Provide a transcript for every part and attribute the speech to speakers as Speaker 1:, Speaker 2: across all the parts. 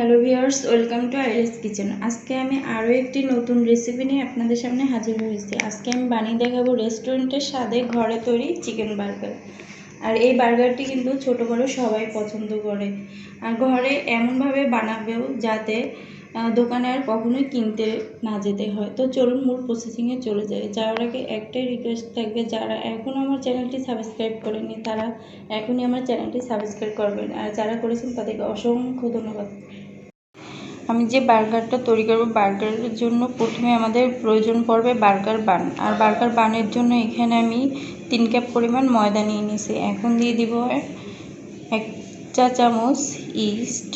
Speaker 1: Hello viewers, welcome to আইরাস kitchen. আজকে আমি আরও একটি নতুন রেসিপি নিয়ে আপনাদের সামনে হাজির হয়েছি। আজকে আমি বানিয়ে দেখাবো রেস্টুরেন্টের স্বাদে ঘরে তৈরি চিকেন বার্গার। আর এই বার্গারটি কিন্তু ছোট বড় সবাই পছন্দ করে, আর ঘরে এমনভাবে বানাবেও যাতে দোকানে আর কখনোই কিনতে না যেতে হয়। তো চলুন মূল প্রসেসিংয়ে চলে যাই। যাওয়ার আগে একটাই রিকোয়েস্ট থাকবে, যারা এখনও আমার চ্যানেলটি সাবস্ক্রাইব করেনি তারা এখনই আমার চ্যানেলটি সাবস্ক্রাইব করবেন, আর যারা করেছেন তাদেরকে অসংখ্য ধন্যবাদ। আমি যে বার্গারটা তৈরি করব, বার্গারের জন্য প্রথমে আমাদের প্রয়োজন পড়বে বার্গার বান। আর বার্গার বানের জন্য এখানে আমি 3 কাপ পরিমাণ ময়দা নিয়ে নিয়েছি। এখন দিয়ে দিব 1 চা চামচ ইস্ট,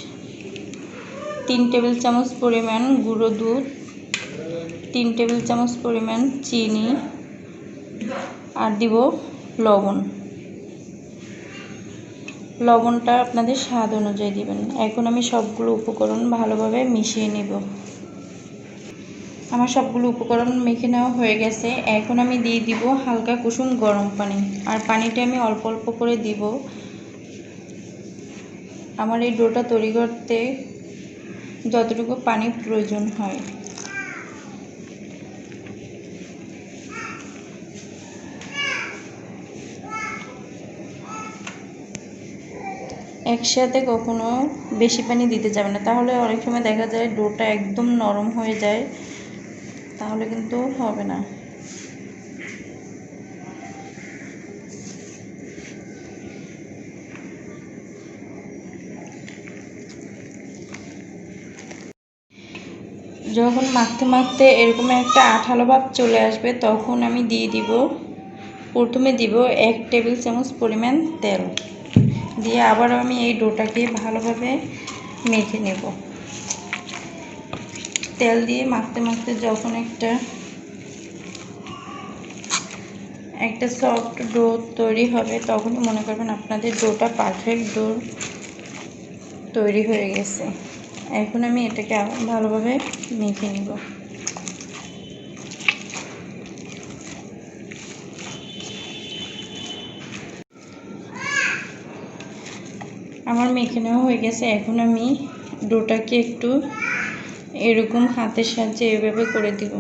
Speaker 1: 3 টেবিল চামচ পরিমাণ গুঁড়ো দুধ, 3 টেবিল চামচ পরিমাণ চিনি, আর দিব লবণ। লবণটা আপনাদের স্বাদ অনুযায়ী দিবেন। এখন আমি সবগুলো উপকরণ ভালোভাবে মিশিয়ে নেব। আমার সবগুলো উপকরণ মেখে নেওয়া হয়ে গেছে। এখন আমি দিয়ে দিব হালকা কুসুম গরম পানি, আর পানিটা আমি অল্প অল্প করে দিব। আমার এই ডোটা তৈরি করতে যতটুকু পানি প্রয়োজন হয়। একসাথে কখনো বেশি পানি দিতে যাবে না, তাহলে অনেক সময় দেখা যায় ডোটা একদম নরম হয়ে যায়, তাহলে কিন্তু হবে না। যখন মাখতে মাখতে এরকম একটা আঠালো ভাব চলে আসবে, তখন আমি প্রথমে দিব 1 টেবিল চামচ পরিমাণ তেল দিয়ে আবার আমি এই ডোটাকে ভালোভাবে মেখে নেব। তেল দিয়ে মাখতে মাখতে যখন একটা সফট ডো তৈরি হবে, তখনই মনে করবেন আপনাদের ডোটা পারফেক্ট ডো তৈরি হয়ে গেছে। এখন আমি এটাকে ভালোভাবে মেখে নেব। আমার মেখে নেওয়া হয়ে গেছে। এখন আমি ডোটাকে একটু এরকম হাতের সাহায্যে এভাবে করে দিব।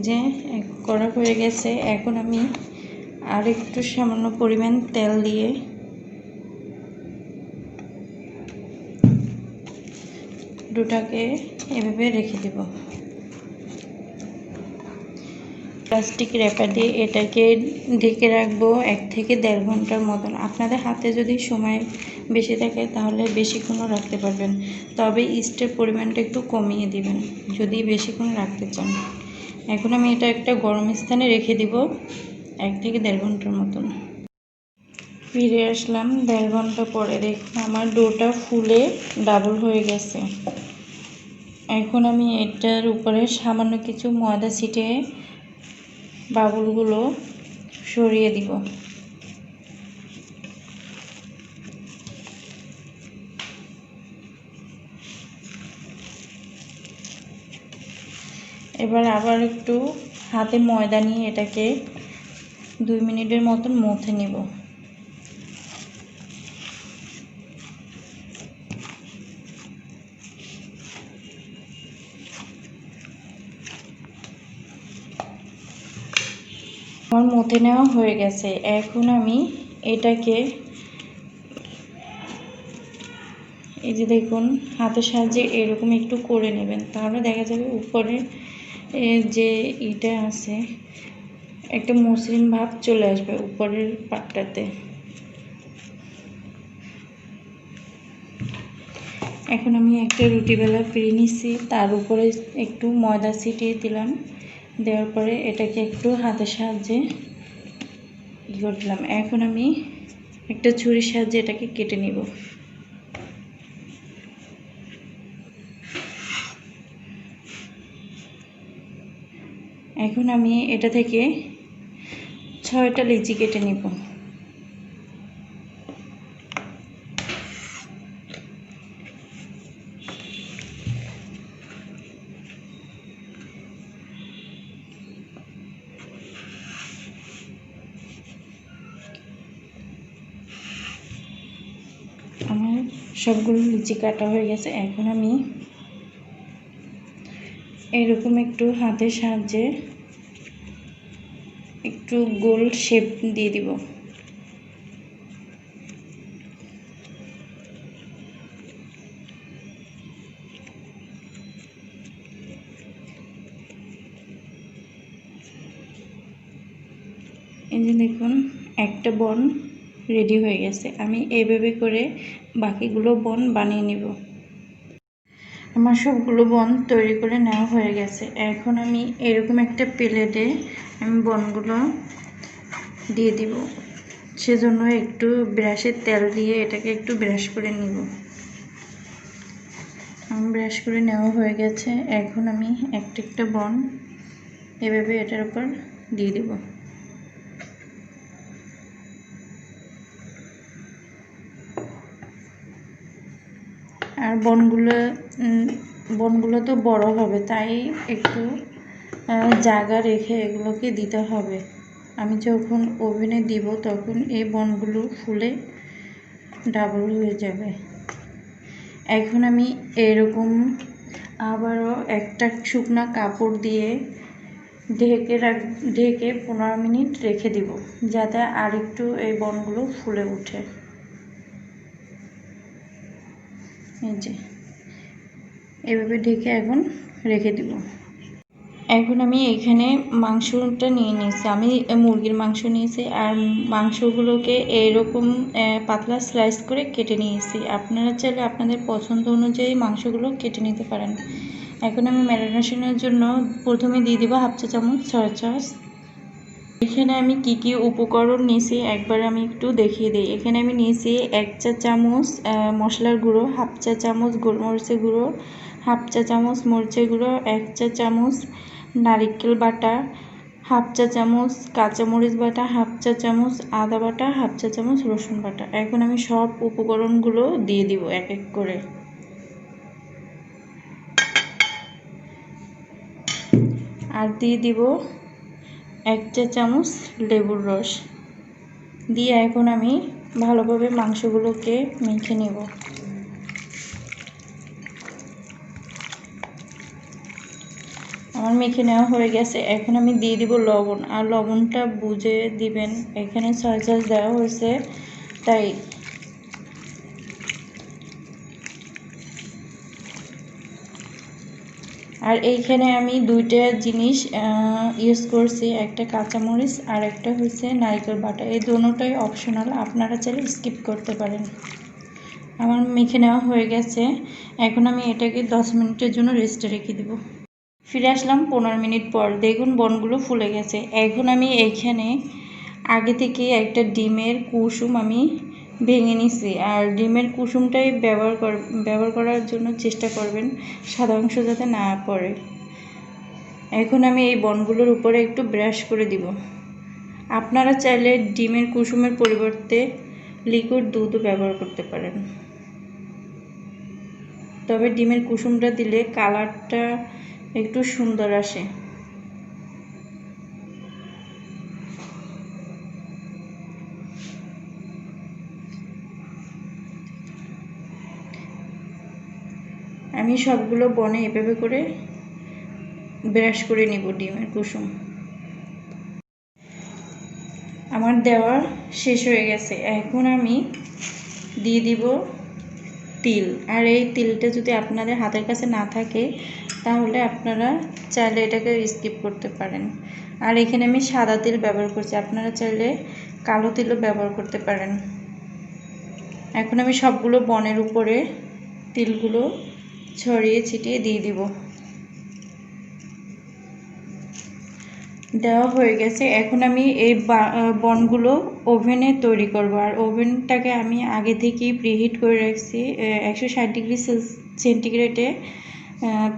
Speaker 1: যে করা হয়ে গেছে। এখন আমি আর একটু সামান্য পরিমাণ তেল দিয়ে ডোটাকে এভাবে রেখে দেব। প্লাস্টিক র্যাপার দিয়ে এটাকে ঢেকে রাখবো 1 থেকে 1.5 ঘন্টার মতন। আপনাদের হাতে যদি সময় বেশি থাকে তাহলে বেশিক্ষণও রাখতে পারবেন, তবে ইস্টের পরিমাণটা একটু কমিয়ে দিবেন যদি বেশিক্ষণ রাখতে চান। এখন আমি এটা একটা গরম স্থানে রেখে দিব 1 থেকে 1.5 ঘন্টার মতন। ফিরে আসলাম 1.5 ঘন্টা পরে। দেখুন আমার ডোটা ফুলে ডাবল হয়ে গেছে। এখন আমি এটার উপরে সামান্য কিছু ময়দা ছিটিয়ে বাবুলগুলো সরিয়ে দিব। এবার আবার একটু হাতে ময়দা নিয়ে এটাকে 2 মিনিটের মতন মথে নেব। আমার মথে নেওয়া হয়ে গেছে। এখন আমি এটাকে এই যে দেখুন হাতের সাহায্যে এরকম একটু করে নেবেন, তাহলে দেখা যাবে উপরে যে এটা আছে একটা মসৃণ ভাব চলে আসবে উপরের পাটটাতে। এখন আমি একটা রুটি বেলা পেরে নিচ্ছি, তার উপরে একটু ময়দা ছিটিয়ে দিলাম। দেওয়ার পরে এটাকে একটু হাতের সাহায্যে করে দিলাম। এখন আমি একটা ছুরির সাহায্যে এটাকে কেটে নিব। এখন আমি এটা থেকে 6টা লিচি কেটে নিব। সবগুলো লিচি কাটা হয়ে গেছে। এখন আমি এরকম একটু হাতের সাহায্যে একটু গোল শেপ দিয়ে দিব। এই যে দেখুন একটা বন রেডি হয়ে গেছে। আমি এইভাবে করে বাকিগুলো বন বানিয়ে নিব। আমার সবগুলো বন তৈরি করে নেওয়া হয়ে গেছে। এখন আমি এরকম একটা প্লেটে আমি বনগুলো দিয়ে দিব। সেজন্য একটু ব্রাশের তেল দিয়ে এটাকে একটু ব্রাশ করে নিব। ব্রাশ করে নেওয়া হয়ে গেছে। এখন আমি একটা একটা বন এভাবে এটার উপর দিয়ে দিব। আর বনগুলো তো বড় হবে, তাই একটু জায়গা রেখে এগুলোকে দিতে হবে। আমি যখন ওভেনে দিব তখন এই বনগুলো ফুলে ডাবল হয়ে যাবে। এখন আমি এরকম আবারও একটা শুকনা কাপড় দিয়ে ঢেকে 15 মিনিট রেখে দিব, যাতে আরেকটু এই বনগুলো ফুলে ওঠে। এই যে এভাবে ঢেকে এখন রেখে দিব। এখন আমি এখানে মাংসটা নিয়ে নিয়েছি। আমি মুরগির মাংস নিয়েছি, আর মাংসগুলোকে এরকম পাতলা স্লাইস করে কেটে নিয়েছি। আপনারা চাইলে আপনাদের পছন্দ অনুযায়ী মাংসগুলো কেটে নিতে পারেন। এখন আমি ম্যারিনেশনের জন্য প্রথমে দিয়ে দিব হাফ চা চামচ সয়া সস। এখানে আমি কি কি উপকরণ নিয়েছি একবার আমি একটু দেখিয়ে দিই। এখানে আমি নিয়েছি 1 চা চামচ মশলার গুঁড়ো, হাফ চা চামচ গোলমরিচের গুঁড়ো, হাফ চা চামচ মরিচের গুঁড়ো, 1 চা চামচ নারকেল বাটা, হাফ চা চামচ কাঁচামরিচ বাটা, হাফ চা চামচ আদা বাটা, হাফ চা চামচ রসুন বাটা। এখন আমি সব উপকরণগুলো দিয়ে দিব এক এক করে। আর দিয়ে দিব 1 চা চামচ লেবুর রস দিয়ে এখন আমি ভালোভাবে মাংসগুলোকে মেখে নেব। আমার মেখে নেওয়া হয়ে গেছে। এখন আমি দিয়ে দিব লবণ, আর লবণটা বুঝে দিবেন। এখানে সয়া সস দেওয়া হয়েছে তাই। আর এইখানে আমি দুইটা জিনিস ইউজ করছি, একটা কাঁচামরিচ আর একটা হচ্ছে নারকেল বাটা। এই দুটোটাই অপশনাল, আপনারা চাইলে স্কিপ করতে পারেন। আমার মেখে নেওয়া হয়ে গেছে। এখন আমি এটাকে 10 মিনিটের জন্য রেস্টে রেখে দেব। ফিরে আসলাম 15 মিনিট পর। দেখুন বনগুলো ফুলে গেছে। এখন আমি এইখানে আগে থেকে একটা ডিমের কুসুম আমি ভেঙে নিছি, আর ডিমের কুসুমটাই ব্যবহার করার জন্য চেষ্টা করবেন, সাদা অংশ যাতে না পড়ে। এখন আমি এই বনগুলোর উপরে একটু ব্রাশ করে দিব। আপনারা চাইলে ডিমের কুসুমের পরিবর্তে লিকুইড দুধও ব্যবহার করতে পারেন, তবে ডিমের কুসুমটা দিলে কালারটা একটু সুন্দর আসে। আমি সবগুলো বনে এভাবে করে ব্রাশ করে নিব ডিমের কুসুম। আমার দেওয়া শেষ হয়ে গেছে। এখন আমি দিয়ে দিব তিল। আর এই তিলটা যদি আপনাদের হাতের কাছে না থাকে তাহলে আপনারা চাইলে এটাকে স্কিপ করতে পারেন। আর এখানে আমি সাদা তিল ব্যবহার করছি, আপনারা চাইলে কালো তিলও ব্যবহার করতে পারেন। এখন আমি সবগুলো বনের উপরে তিলগুলো ছড়িয়ে ছিটিয়ে দিয়ে দিব। দেওয়া হয়ে গেছে। এখন আমি এই বনগুলো ওভেনে তৈরি করব। আর ওভেনটাকে আমি আগে থেকেই প্রিহিট করে রাখছি 160 ডিগ্রি সেন্টিগ্রেডে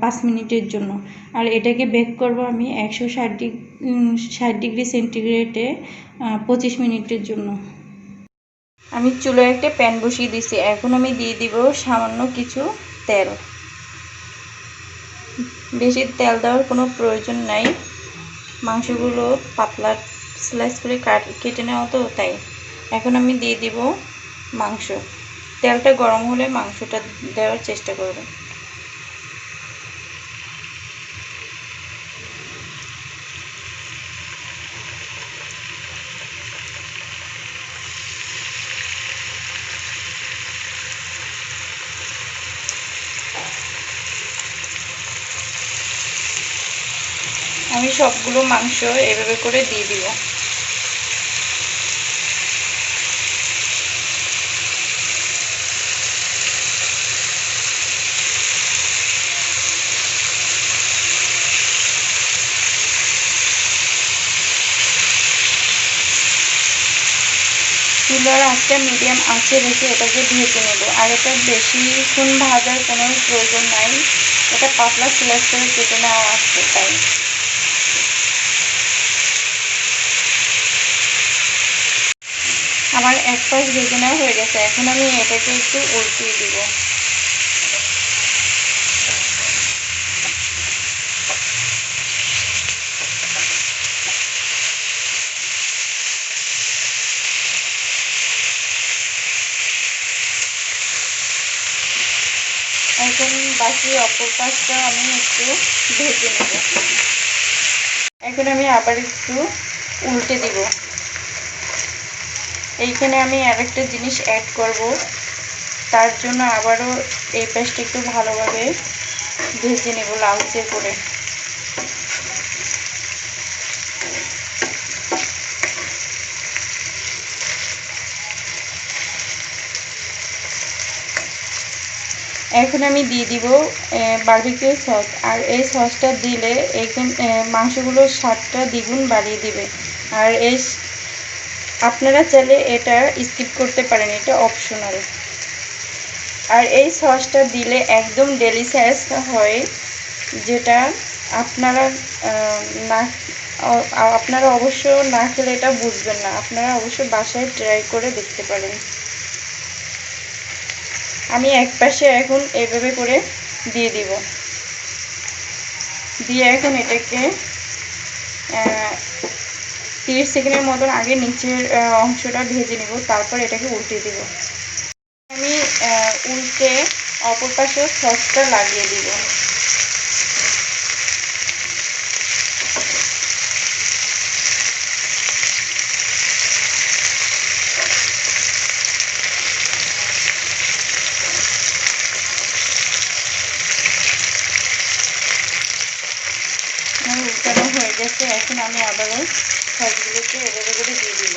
Speaker 1: 5 মিনিটের জন্য। আর এটাকে বেক করব আমি 160 ডিগ্রি সেন্টিগ্রেডে 25 মিনিটের জন্য। আমি চুলায় একটা প্যান বসিয়ে দিছি। এখন আমি দিয়ে দিব সামান্য কিছু তেল। বেশি তেল দেওয়ার কোনো প্রয়োজন নাই, মাংসগুলো পাতলা স্লাইস করে কেটে নেওয়া তো তাই। এখন আমি দিয়ে দিব মাংস। তেলটা গরম হলে মাংসটা দেওয়ার চেষ্টা করবেন। আমি সবগুলো মাংস এভাবে করে দিয়ে দিব। চুলার আঁচটা মিডিয়াম আঁচে রেখে এটাকে ভেজে নেব। আর এটা বেশিক্ষণ ভাজার কোনো প্রয়োজন নাই, এটা পাতলা স্লাইস করে কেটে নেওয়া আসছে তাই। আমার এক পাশ ভেজে নেওয়া হয়ে গেছে, এখন আমি এটাকে একটু উল্টিয়ে দিব। এখন বাকি অপর পাশটা আমি একটু ভেজে নেব। এখন আমি আবার একটু উল্টে দিব। এইখানে আমি আরেকটা জিনিস অ্যাড করব, তার জন্য আবারও এই পাশটা একটু ভালোভাবে ভেজে নেব লালচে করে। এখন আমি দিয়ে দিব বারবিকিউ সস। আর এই সসটা দিলে মাংসগুলোর স্বাদটা দ্বিগুণ বাড়িয়ে দিবে। আর আপনারা চাইলে এটা স্কিপ করতে পারেন, এটা অপশনাল। আর এই সসটা দিলে একদম ডেলিশিয়াস হয়, যেটা আপনারা অবশ্য না খেলে এটা বুঝবেন না। আপনারা অবশ্যই বাসায় ট্রাই করে দেখতে পারেন। আমি এক পাশে এখন এইভাবে করে দিয়ে দিব, দিয়ে এখন এটাকে 30 সেকেন্ডের মতন আগে নিচের অংশটা ভেজে নেব, তারপর এটাকে উল্টে দেব। আমি উল্টে অপর পাশেও সসটা লাগিয়ে দিব। আমার উল্টানো হয়ে গেছে, এখন আমি আবারও সসগুলোকে এভাবে করে দিয়ে দিব।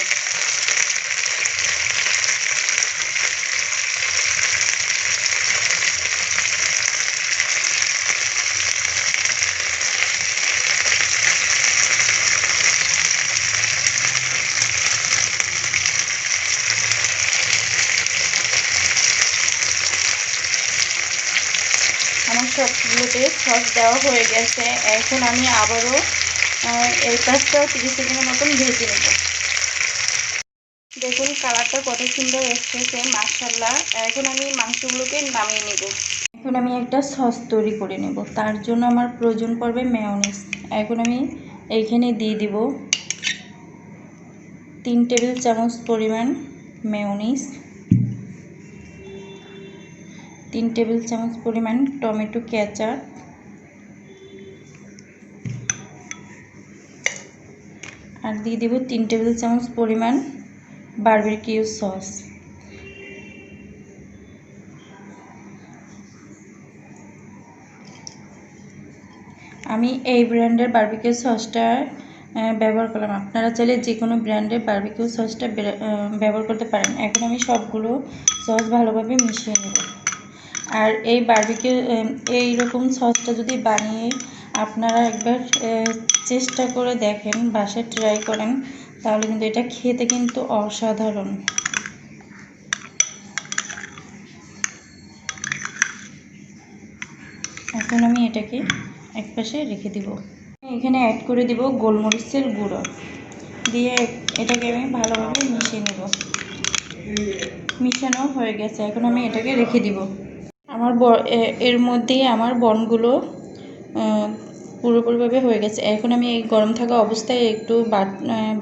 Speaker 1: আমার সবগুলোতে সস দেওয়া হয়ে গেছে। এখন আমি আবারও এই পাশটাও 30 সেকেন্ডের মতন ভেজে নেব। দেখুন কালারটা কত সুন্দর এসেছে, মাশাআল্লাহ। এখন আমি মাংসগুলোকে নামিয়ে নেব। এখন আমি একটা সস তৈরি করে নেব, তার জন্য আমার প্রয়োজন পড়বে মেয়োনিজ। এখন আমি এইখানে দিয়ে দিব 3 টেবিল চামচ পরিমাণ মেয়োনিজ, 3 টেবিল চামচ পরিমাণ টমেটো কেচাপ, আর দিয়ে দিব 3 টেবিল চামচ পরিমাণ বারবিকিউ সস। আমি এই ব্র্যান্ডের বারবিকিউ সসটা ব্যবহার করলাম, আপনারা চাইলে যে কোনো ব্র্যান্ডের বারবিকিউ সসটা ব্যবহার করতে পারেন। এখন আমি সবগুলো সস ভালোভাবে মিশিয়ে নেব। আর এই বারবিকিউ এইরকম সসটা যদি বানিয়ে আপনারা একবার চেষ্টা করে দেখেন, বাসায় ট্রাই করেন, তাহলে কিন্তু এটা খেতে কিন্তু অসাধারণ। এখন আমি এটাকে একপাশে রেখে দিব। এখানে অ্যাড করে দিব গোলমরিচের গুঁড়ো, দিয়ে এটাকে আমি ভালোভাবে মিশিয়ে নেব। মিশানো হয়ে গেছে, এখন আমি এটাকে রেখে দিব। এর মধ্যেই আমার বনগুলো পুরোপুরিভাবে হয়ে গেছে। এখন আমি এই গরম থাকা অবস্থায় একটু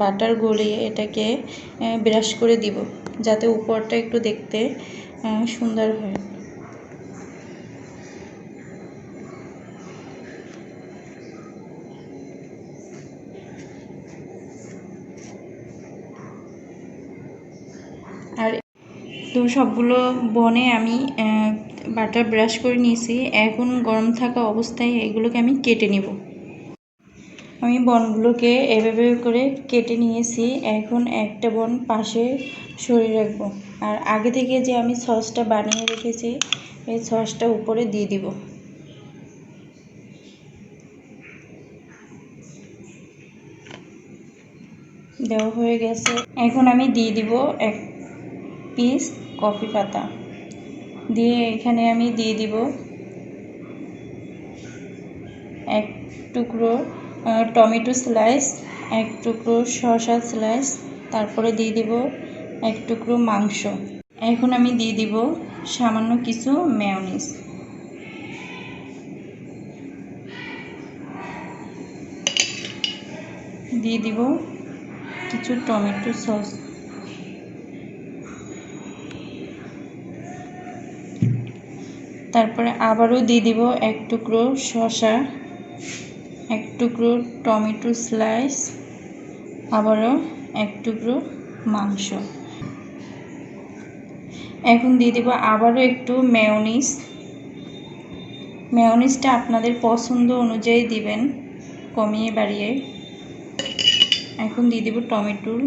Speaker 1: বাটার গলিয়ে এটাকে ব্রাশ করে দিব, যাতে উপরটা একটু দেখতে সুন্দর হয়। আর তো সবগুলো বনে আমি বাটার ব্রাশ করে নিয়েছি। এখন গরম থাকা অবস্থায় এগুলোকে আমি কেটে নেব। আমি বনগুলোকে এভাবে করে কেটে নিয়েছি। এখন একটা বন পাশে সরিয়ে রাখবো। আর আগে থেকে যে আমি সসটা বানিয়ে রেখেছি এই সসটা উপরে দিয়ে দিব। দেওয়া হয়ে গেছে। এখন আমি দিয়ে দিব 1 পিস কফি পাতা, দিয়ে এখানে আমি দিয়ে দিব 1 টুকরো টমেটো স্লাইস, 1 টুকরো শসা স্লাইস, তারপরে দিয়ে দিব 1 টুকরো মাংস। এখন আমি দিয়ে দিব সামান্য কিছু মেয়োনিজ। দিয়ে দিব কিছু টমেটো সস। তারপরে আবারও দিয়ে দিব 1 টুকরো শসা, 1 টুকরো টমেটো স্লাইস, আবারও 1 টুকরো মাংস। এখন দিয়ে দিব আবারও একটু মেয়োনিজ। মেয়োনিজটা আপনাদের পছন্দ অনুযায়ী দিবেন, কমিয়ে বাড়িয়ে। এখন দিয়ে দিব টমেটোর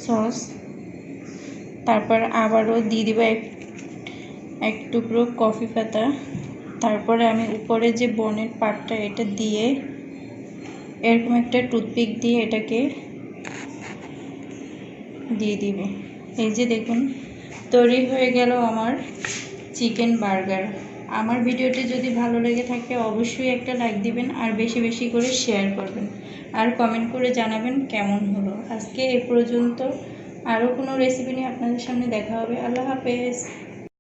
Speaker 1: সস। তারপর আবারও দিয়ে দিব 1 টুকরো কফি পাতা। তারপরে আমি উপরে যে বনের পাটটা এটা দিয়ে এরকম একটা টুথপিক দিয়ে এটাকে দিয়ে দিব। এই যে দেখুন তৈরি হয়ে গেল আমার চিকেন বার্গার। আমার ভিডিওটি যদি ভালো লেগে থাকে অবশ্যই একটা লাইক দিবেন, আর বেশি বেশি করে শেয়ার করবেন, আর কমেন্ট করে জানাবেন কেমন হলো। আজকে এ পর্যন্ত, আরও কোনো রেসিপি নিয়ে আপনাদের সামনে দেখা হবে। আল্লাহ হাফেজ।